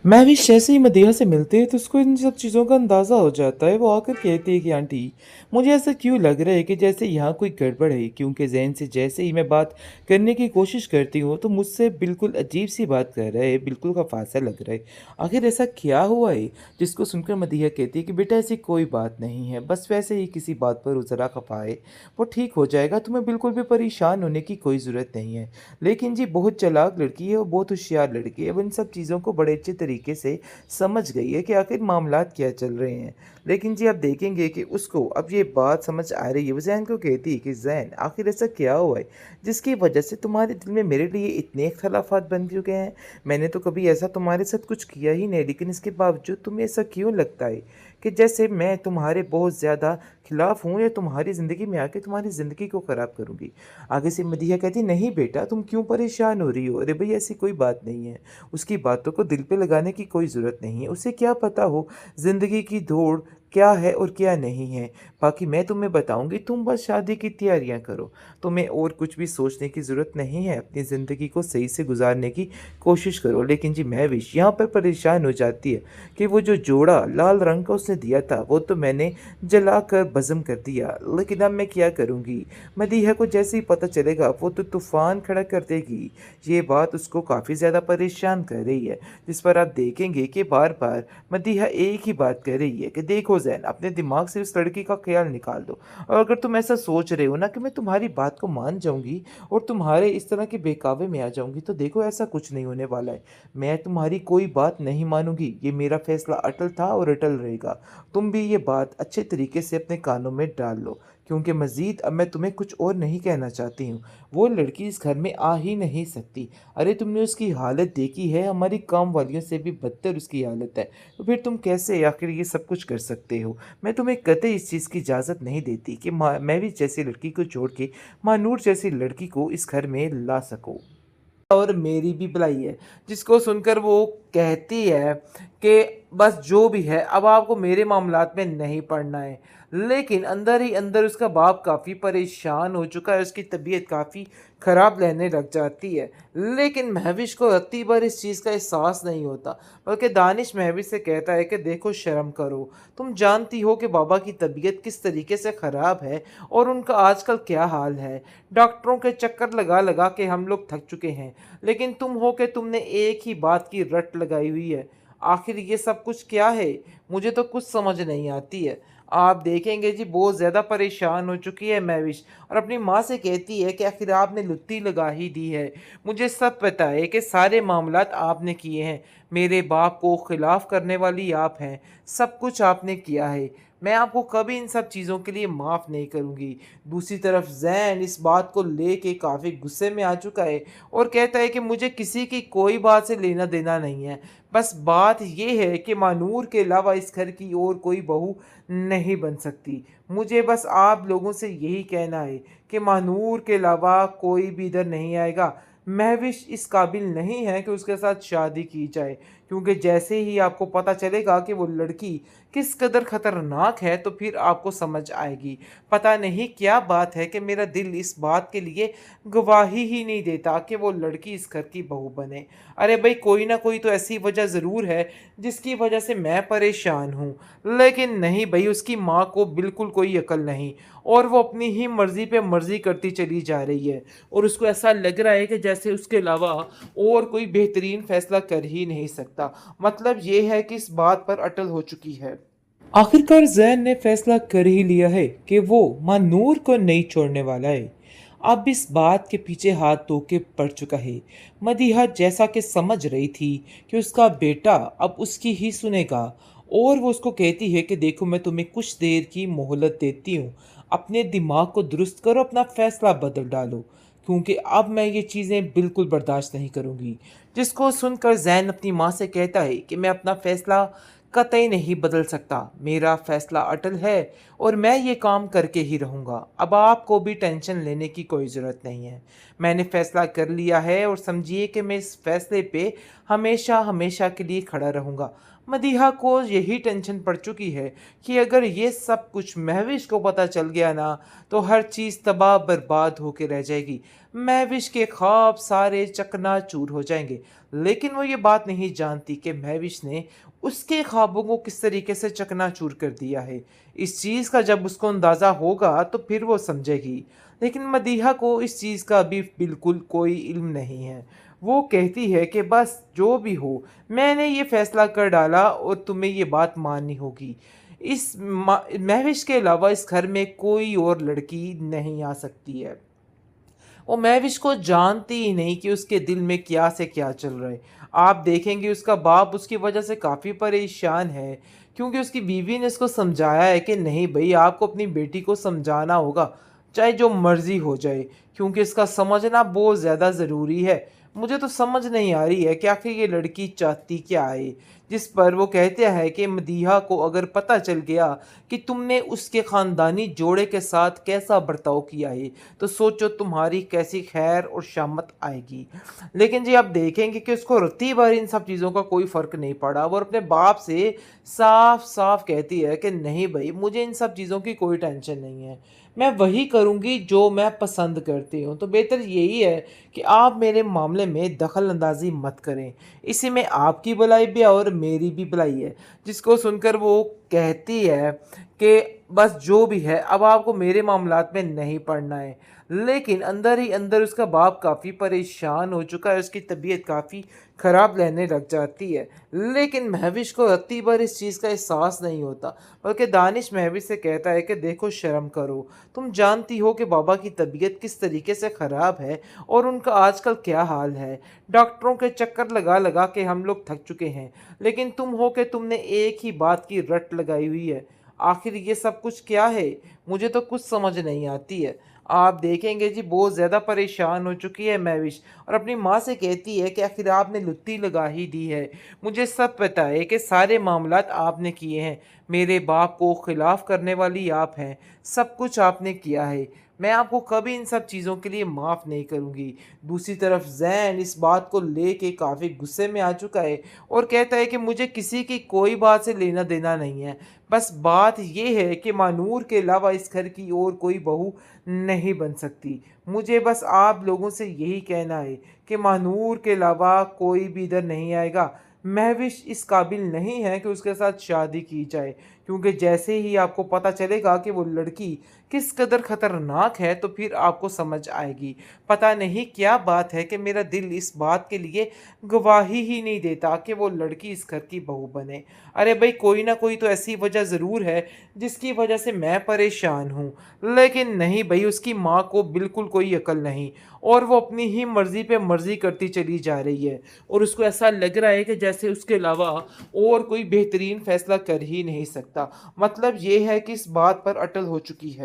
महविश जैसे ही मदीहा से मिलते हैं तो उसको इन सब चीज़ों का अंदाज़ा हो जाता है। वो आकर कहती है कि आंटी, मुझे ऐसा क्यों लग रहा है कि जैसे यहाँ कोई गड़बड़ है, क्योंकि ज़हन से जैसे ही मैं बात करने की कोशिश करती हूँ तो मुझसे बिल्कुल अजीब सी बात कर रहा है, बिल्कुल खफासा लग रहा है। आखिर ऐसा क्या हुआ है? जिसको सुनकर मदीहा कहती है कि बेटा ऐसी कोई बात नहीं है, बस वैसे ही किसी बात पर वो ज़रा खफा है, वो ठीक हो जाएगा, तुम्हें बिल्कुल भी परेशान होने की कोई ज़रूरत नहीं है। लेकिन जी बहुत चालाक लड़की है, वो बहुत होशियार लड़की है, वो इन सब चीज़ों को बड़े अच्छे तरीके से समझ गई है कि आखिर मामलात क्या चल रहे हैं। लेकिन जी आप देखेंगे कि उसको अब ये बात समझ आ रही है, वो ज़ैन को कहती है कि ज़ैन आखिर ऐसा क्या हुआ है जिसकी वजह से तुम्हारे दिल में मेरे लिए इतने इख्तलाफात बन चुके हैं। मैंने तो कभी ऐसा तुम्हारे साथ कुछ किया ही नहीं, लेकिन इसके बावजूद तुम्हें ऐसा क्यों लगता है कि जैसे मैं तुम्हारे बहुत ज़्यादा खिलाफ हूँ या तुम्हारी ज़िंदगी में आके तुम्हारी ज़िंदगी को ख़राब करूँगी। आगे से मदीहा कहती नहीं बेटा, तुम क्यों परेशान हो रही हो? अरे भाई ऐसी कोई बात नहीं है। उसकी बातों को दिल पे लगाने की कोई ज़रूरत नहीं है। उसे क्या पता हो ज़िंदगी की दौड़ क्या है और क्या नहीं है। बाकी मैं तुम्हें बताऊँगी, तुम बस शादी की तैयारियाँ करो। तुम्हें और कुछ भी सोचने की ज़रूरत नहीं है, अपनी ज़िंदगी को सही से गुज़ारने की कोशिश करो। लेकिन जी महविश यहाँ पर परेशान हो जाती है कि वो जो जोड़ा लाल रंग का उसने दिया था, वो तो मैंने जलाकर भस्म कर दिया। लेकिन अब मैं क्या करूँगी? मदीहा को जैसे ही पता चलेगा वो तो तूफ़ान खड़ा कर देगी। ये बात उसको काफ़ी ज़्यादा परेशान कर रही है, जिस पर आप देखेंगे कि बार-बार मदीहा एक ही बात कह रही है कि देखो ज़ैन, अपने दिमाग से उस लड़की का ख़्याल निकाल दो। और अगर तुम ऐसा सोच रहे हो ना कि मैं तुम्हारी बात को मान जाऊँगी और तुम्हारे इस तरह के बहकावे में आ जाऊँगी, तो देखो ऐसा कुछ नहीं होने वाला है। मैं तुम्हारी कोई बात नहीं मानूँगी, ये मेरा फ़ैसला अटल था और अटल रहेगा। तुम भी ये बात अच्छे तरीके से अपने कानों में डाल लो, क्योंकि मज़ीद अब मैं तुम्हें कुछ और नहीं कहना चाहती हूँ। वो लड़की इस घर में आ ही नहीं सकती। अरे तुमने उसकी हालत देखी है, हमारी काम वालियों से भी बदतर उसकी हालत है। तो फिर तुम कैसे आखिर ये सब कुछ कर सकते हो? मैं तुम्हें कतई इस चीज़ की इजाज़त नहीं देती कि मैं भी जैसी लड़की को छोड़ के मानूर जैसी लड़की को इस घर में ला सकूँ। और मेरी भी भलाई है, जिसको सुनकर वो कहती है कि बस जो भी है अब आपको मेरे मामलात में नहीं पड़ना है। लेकिन अंदर ही अंदर उसका बाप काफ़ी परेशान हो चुका है, उसकी तबीयत काफ़ी ख़राब रहने लग जाती है। लेकिन महविश को रत्ती भर इस चीज़ का एहसास नहीं होता, बल्कि दानिश महविश से कहता है कि देखो शर्म करो, तुम जानती हो कि बाबा की तबीयत किस तरीके से ख़राब है और उनका आजकल क्या हाल है। डॉक्टरों के चक्कर लगा लगा के हम लोग थक चुके हैं, लेकिन तुम हो के तुमने एक ही बात की रट लगाई हुई है। आखिर ये सब कुछ क्या है? मुझे तो कुछ समझ नहीं आती है। आप देखेंगे जी बहुत ज़्यादा परेशान हो चुकी है महविश और अपनी माँ से कहती है कि आखिर आपने लुत्ती लगा ही दी है। मुझे सब पता है कि सारे मामलात आपने किए हैं। मेरे बाप को खिलाफ करने वाली आप हैं। सब कुछ आपने किया है। मैं आपको कभी इन सब चीज़ों के लिए माफ़ नहीं करूँगी। दूसरी तरफ ज़ैन इस बात को लेके काफ़ी गुस्से में आ चुका है और कहता है कि मुझे किसी की कोई बात से लेना देना नहीं है। बस बात ये है कि मानूर के अलावा इस घर की और कोई बहू नहीं बन सकती। मुझे बस आप लोगों से यही कहना है कि मानूर के अलावा कोई भी इधर नहीं आएगा। महविश इस काबिल नहीं है कि उसके साथ शादी की जाए, क्योंकि जैसे ही आपको पता चलेगा कि वो लड़की किस कदर ख़तरनाक है तो फिर आपको समझ आएगी। पता नहीं क्या बात है कि मेरा दिल इस बात के लिए गवाही ही नहीं देता कि वो लड़की इस घर की बहू बने। अरे भाई कोई ना कोई तो ऐसी वजह ज़रूर है जिसकी वजह से मैं परेशान हूँ। लेकिन नहीं भई, उसकी माँ को बिल्कुल कोई अकल नहीं और वो अपनी ही मर्ज़ी पे मर्ज़ी करती चली जा रही है और उसको ऐसा लग रहा है कि जैसे उसके अलावा और कोई बेहतरीन फ़ैसला कर ही नहीं सकता। मतलब ये है कि इस बात पर अटल हो चुकी है। आखिरकार जैन ने फैसला कर ही लिया है कि वो माँ नूर को नहीं छोड़ने वाला है। अब इस बात के पीछे हाथ धो के पड़ चुका है। मदीहा जैसा कि समझ रही थी कि उसका बेटा अब उसकी ही सुनेगा और वो उसको कहती है कि देखो मैं तुम्हें कुछ देर की मोहलत देती हूँ, अपने दिमाग को दुरुस्त करो, अपना फैसला बदल डालो, क्योंकि अब मैं ये चीज़ें बिल्कुल बर्दाश्त नहीं करूँगी। जिसको सुनकर जैन अपनी माँ से कहता है कि मैं अपना फैसला कतई नहीं बदल सकता। मेरा फैसला अटल है और मैं ये काम करके ही रहूँगा। अब आपको भी टेंशन लेने की कोई ज़रूरत नहीं है। मैंने फैसला कर लिया है और समझिए कि मैं इस फैसले पे हमेशा हमेशा के लिए खड़ा रहूँगा। मदीहा को यही टेंशन पड़ चुकी है कि अगर ये सब कुछ महविश को पता चल गया ना, तो हर चीज़ तबाह बर्बाद होके रह जाएगी। महविश के ख्वाब सारे चकनाचूर हो जाएंगे। लेकिन वो ये बात नहीं जानती कि महविश ने उसके ख्वाबों को किस तरीके से चकनाचूर कर दिया है। इस चीज़ का जब उसको अंदाज़ा होगा तो फिर वो समझेगी। लेकिन मदीहा को इस चीज़ का अभी बिल्कुल कोई इल्म नहीं है। वो कहती है कि बस जो भी हो, मैंने ये फैसला कर डाला और तुम्हें ये बात माननी होगी। महविश के अलावा इस घर में कोई और लड़की नहीं आ सकती है। वो महविश को जानती ही नहीं कि उसके दिल में क्या से क्या चल रहा है। आप देखेंगे उसका बाप उसकी वजह से काफ़ी परेशान है, क्योंकि उसकी बीवी ने उसको समझाया है कि नहीं भाई, आपको अपनी बेटी को समझाना होगा, चाहे जो मर्जी हो जाए, क्योंकि इसका समझना बहुत ज़्यादा ज़रूरी है। मुझे तो समझ नहीं आ रही है कि आखिर ये लड़की चाहती क्या है। जिस पर वो कहते हैं कि मदीहा को अगर पता चल गया कि तुमने उसके ख़ानदानी जोड़े के साथ कैसा बर्ताव किया है, तो सोचो तुम्हारी कैसी खैर और शामत आएगी। लेकिन जी आप देखेंगे कि उसको रत्ती भर इन सब चीज़ों का कोई फ़र्क नहीं पड़ा। वो अपने बाप से साफ साफ कहती है कि नहीं भाई, मुझे इन सब चीज़ों की कोई टेंशन नहीं है, मैं वही करूँगी जो मैं पसंद करती हूँ। तो बेहतर यही है कि आप मेरे मामले में दखल अंदाज़ी मत करें। इसी में आपकी भलाई भी है और मेरी भी भलाई है। जिसको सुनकर वो कहती है कि बस जो भी है, अब आपको मेरे मामलात में नहीं पड़ना है। लेकिन अंदर ही अंदर उसका बाप काफ़ी परेशान हो चुका है, उसकी तबीयत काफ़ी ख़राब रहने लग जाती है। लेकिन महविश को रत्ती भर इस चीज़ का एहसास नहीं होता, बल्कि दानिश महविश से कहता है कि देखो शर्म करो, तुम जानती हो कि बाबा की तबीयत किस तरीके से ख़राब है और उनका आजकल क्या हाल है। डॉक्टरों के चक्कर लगा लगा के हम लोग थक चुके हैं, लेकिन तुम हो कि तुमने एक ही बात की रट लगाई हुई है। आखिर ये सब कुछ क्या है, मुझे तो कुछ समझ नहीं आती है। आप देखेंगे जी बहुत ज़्यादा परेशान हो चुकी है महविश, और अपनी माँ से कहती है कि आखिर आपने लुत्ती लगा ही दी है। मुझे सब पता है कि सारे मामलात आपने किए हैं, मेरे बाप को खिलाफ करने वाली आप हैं, सब कुछ आपने किया है। मैं आपको कभी इन सब चीज़ों के लिए माफ़ नहीं करूँगी। दूसरी तरफ ज़ैन इस बात को लेके काफ़ी गुस्से में आ चुका है और कहता है कि मुझे किसी की कोई बात से लेना देना नहीं है। बस बात ये है कि मानूर के अलावा इस घर की और कोई बहू नहीं बन सकती। मुझे बस आप लोगों से यही कहना है कि मानूर के अलावा कोई भी इधर नहीं आएगा। महविश इस काबिल नहीं है कि उसके साथ शादी की जाए, क्योंकि जैसे ही आपको पता चलेगा कि वो लड़की किस कदर ख़तरनाक है, तो फिर आपको समझ आएगी। पता नहीं क्या बात है कि मेरा दिल इस बात के लिए गवाही ही नहीं देता कि वो लड़की इस घर की बहू बने। अरे भाई, कोई ना कोई तो ऐसी वजह ज़रूर है जिसकी वजह से मैं परेशान हूँ। लेकिन नहीं भाई, उसकी माँ को बिल्कुल कोई अकल नहीं और वो अपनी ही मर्ज़ी पे मर्ज़ी करती चली जा रही है, और उसको ऐसा लग रहा है कि जैसे उसके अलावा और कोई बेहतरीन फ़ैसला कर ही नहीं सकता। मतलब ये है कि इस बात पर अटल हो चुकी है।